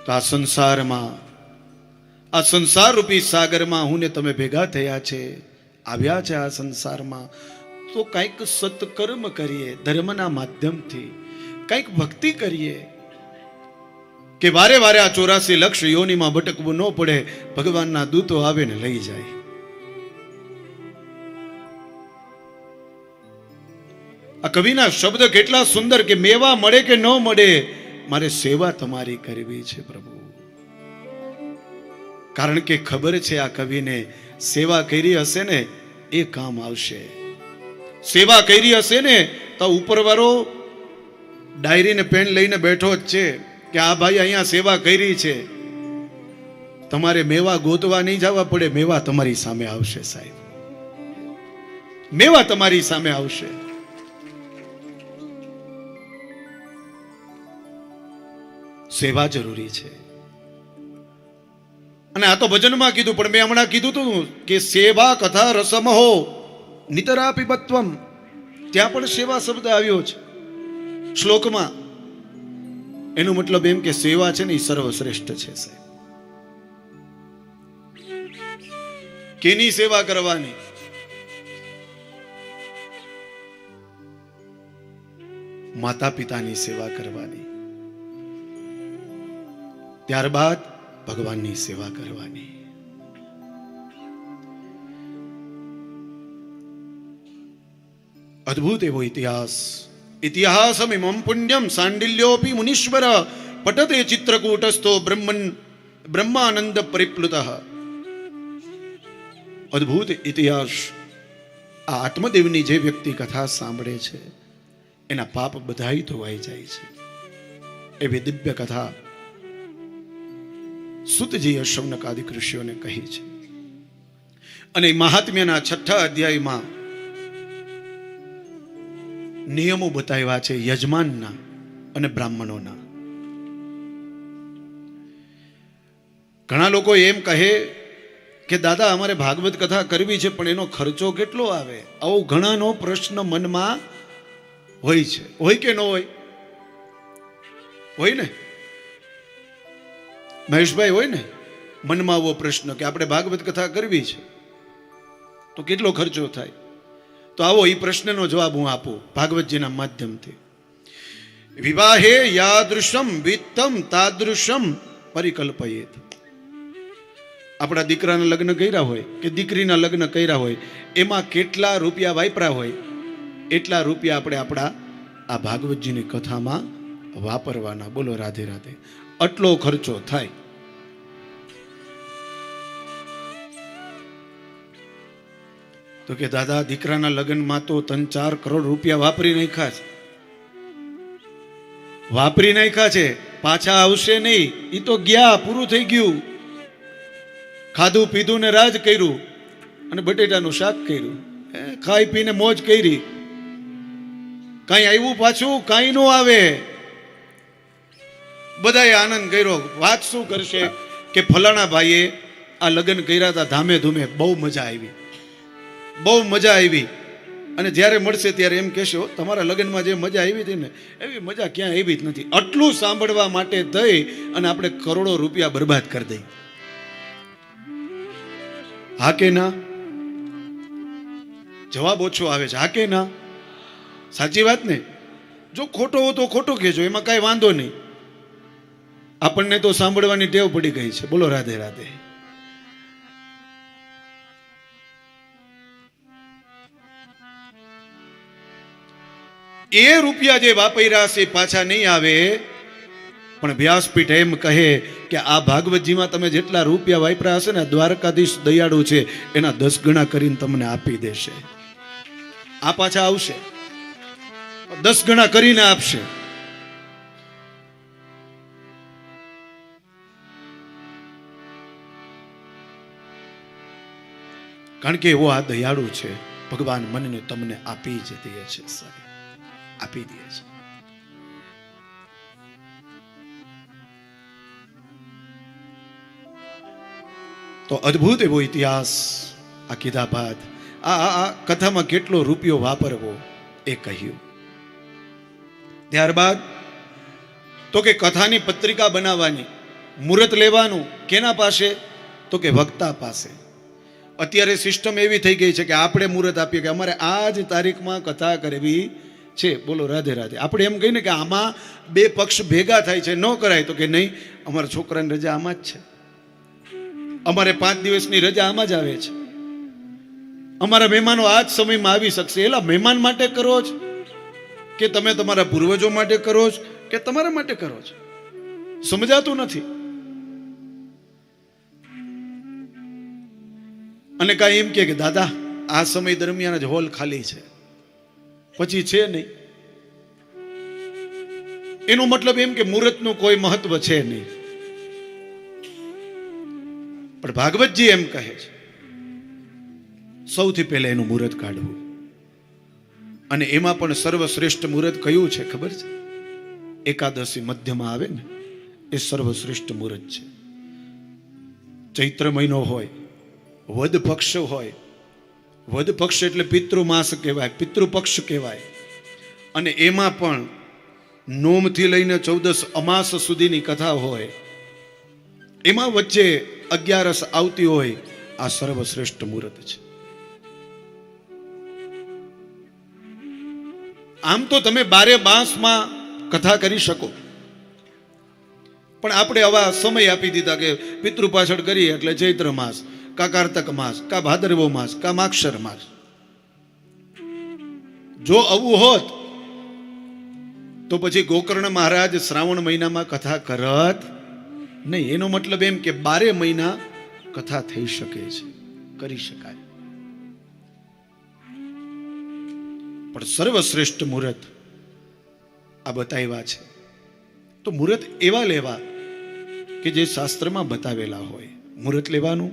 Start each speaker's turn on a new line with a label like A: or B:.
A: તો આ સંસારમાં, આ સંસાર રૂપી સાગરમાં હું ને તમે ભેગા થયા છે, આવ્યા છે આ સંસારમાં, તો કંઈક સત્કર્મ કરીએ, ધર્મના માધ્યમથી કંઈક ભક્તિ કરીએ કે વારે વારે આ 84 લક્ષ યોનિમાં ભટકવું ન પડે. ભગવાનના દૂતો આવે ને લઈ જાય. આ કવિના શબ્દ કેટલા સુંદર કે મેવા મળે કે ન મળે, મારે સેવા તમારી કરવી છે પ્રભુ. કારણ કે ખબર છે આ કવિને, સેવા કરી હશે ને એ કામ આવશે. સેવા કરી હશે ને તો ઉપરવાળો ડાયરી ને પેન લઈને બેઠો જ છે કે આ ભાઈ અહીંયા સેવા કરી છે. તમારે મેવા ગોતવા નહીં જવા પડે, મેવા તમારી સામે આવશે સાહેબ, મેવા તમારી સામે આવશે. સેવા જરૂરી છે. અને આ તો ભજનમાં કીધું, પણ મેં હમણાં કીધું તું કે સેવા કથા રસમહો નિતરાપિબત્વમ, ત્યાં પણ સેવા શબ્દ આવ્યો છે શ્લોકમાં. એનો મતલબ એમ કે સેવા છે ને એ સર્વશ્રેષ્ઠ છે સાહેબ. કેની સેવા કરવાની? માતા પિતાની સેવા કરવાની, ત્યારબાદ ભગવાનની સેવા કરવાની. અદ્ભુત એવો ઇતિહાસ. ઇતિહાસમિમં પુણ્યમ સાંડિલ્યોપી મુનીશ્વર પટતે ચિત્રકૂટસ્થો બ્રહ્માનંદ પરિપ્લુતઃ. અદ્ભુત ઇતિહાસ. આ આત્મદેવની જે વ્યક્તિ કથા સાંભળે છે એના પાપ બધાય ધોવાઈ જાય છે. એવી દિવ્ય કથા સુતજીએ શૌનકાદિક ઋષિઓને કહી છે. અને મહાત્મ્યના 6થા અધ્યાયમાં નિયમો બતાવ્યા છે યજમાનના અને બ્રાહ્મણોના. ઘણા લોકો એમ કહે કે દાદા અમારે ભાગવત કથા કરવી છે પણ એનો ખર્ચો કેટલો આવે? આવો ઘણાનો પ્રશ્ન મનમાં હોય છે. હોય કે ન હોય? હોય ને મહેશભાઈ? હોય ને મનમાં આવો પ્રશ્ન કે આપણે ભાગવત કથા કરવી છે તો કેટલો ખર્ચો થાય? તો આવો એ પ્રશ્નનો જવાબ હું આપું ભાગવતજીના માધ્યમથી. વિવાહે યાદૃશમ વિત્તમ તાદૃશમ પરિકલ્પયેત. આપણા દીકરાના લગ્ન કર્યા હોય કે દીકરીના લગ્ન કર્યા હોય, એમાં કેટલા રૂપિયા વાપરા હોય એટલા રૂપિયા આપણે આપણા આ ભાગવતજીની કથામાં વાપરવાના. બોલો રાધે રાધે. આટલો ખર્ચો થાય. તો કે દાદા દીકરાના લગ્નમાં તો 3-4 કરોડ રૂપિયા વાપરી નાખ્યા છે. પાછા આવશે નહીં. એ તો ગયા, પૂરું થઈ ગયું. ખાધું પીધું ને રાજ કર્યું અને બટેટાનું શાક કર્યું, ખાઈ પીને મોજ કરી. કાંઈ આવ્યું પાછું? કાંઈ ન આવે. બધાએ આનંદ કર્યો. વાત શું કરશે કે ફલાણા ભાઈએ આ લગ્ન કર્યા હતા ધામે ધૂમે, બહુ મજા આવી, બહુ મજા આવી. અને જ્યારે મળશે ત્યારે એમ કહેશો તમારા લગ્નમાં જે મજા આવી હતી ને એવી મજા ક્યાં આવી જ નથી. આટલું સાંભળવા માટે થઈ અને આપણે કરોડો રૂપિયા બરબાદ કરી દઈએ. હા કે ના? જવાબ ઓછો આવે છે. હા કે ના? સાચી વાત ને? જો ખોટો હો તો ખોટો કહેજો, એમાં કાંઈ વાંધો નહીં. આપણને તો સાંભળવાની ટેવ પડી ગઈ છે. બોલો રાધે રાધે. એ રૂપિયા જે વાપર્યા છે પાછા નહીં આવે. પણ વ્યાસપીઠ એમ કહે કે આ ભાગવતજીમાં તમે જેટલા રૂપિયા વાપર્યા હશે ને, દ્વારકાધીશ દયાળુ છે એના 10 ગણા કરીને તમને આપી દેશે. આ પાછા આવશે, 10 ગણા કરીને આપશે. કારણ કે એવો આ દયાળુ છે. ભગવાન મનને તમને આપી જ દે છે સાહેબ, આપી દે છે. તો અદ્ભુત એવો ઇતિહાસ આ કીધા બાદ આ કથામાં કેટલો રૂપિયો વાપરવો એ કહ્યું. ત્યારબાદ તો કે કથાની પત્રિકા બનાવવાની. મુહૂર્ત લેવાનું કેના પાસે? તો કે વક્તા પાસે. અત્યારે સિસ્ટમ એવી થઈ ગઈ છે કે આપણે મુહૂર્ત આપીએ કે અમારે આ જ તારીખમાં કથા કરવી છે. બોલો રાધે રાધે. આપણે એમ કહીને કે આમાં બે પક્ષ ભેગા થાય છે, ન કરાય. તો કે નહીં, અમારા છોકરાની રજા આમાં જ છે, અમારે 5 દિવસની રજા આમાં જ આવે છે, અમારા મહેમાનો આ જ સમયમાં આવી શકશે. એલા મહેમાન માટે કરો છો કે તમે તમારા પૂર્વજો માટે કરો છો કે તમારા માટે કરો છો? સમજાતું નથી. અને કાંઈ એમ કે દાદા આ સમય દરમિયાન જ હોલ ખાલી છે, પછી છે નહીં. એનો મતલબ એમ કે મુહૂર્તનું કોઈ મહત્વ છે નહીં. પણ ભાગવતજી એમ કહે છે સૌથી પહેલા એનું મુહૂર્ત કાઢવું. અને એમાં પણ સર્વશ્રેષ્ઠ મુહૂર્ત કયું છે ખબર છે? એકાદશી મધ્યમાં આવે ને એ સર્વશ્રેષ્ઠ મુહૂર્ત છે. ચૈત્ર મહિનો હોય, વદ પક્ષ હોય. વદ પક્ષ એટલે પિતૃમાસ કહેવાય, પિતૃપક્ષ કહેવાય. અને એમાં પણ નોમથી લઈને 14 અમાસ સુધીની કથા હોય. એમાં વચ્ચે 11 આવતી હોય. આ સર્વશ્રેષ્ઠ મુહૂર્ત છે. આમ તો તમે 12 માસમાં કથા કરી શકો, પણ આપણે આવા સમય આપી દીધા કે પિતૃ પાછળ કરીએ એટલે ચૈત્ર માસ, કા કાર્તક માસ, કા ભાદરવો માસ, કા માક્ષર માસ. જો આવું હોત તો પછી ગોકર્ણ મહારાજ શ્રાવણ મહિનામાં કથા કરત નહીં. એનો મતલબ એમ કે 12 મહિના કથા થઈ શકે છે, કરી શકાય. પણ સર્વશ્રેષ્ઠ મુહૂર્ત આ બતાવ્યા છે. તો મુહૂર્ત એવા લેવા કે જે શાસ્ત્રમાં બતાવેલા હોય. મુહૂર્ત લેવાનું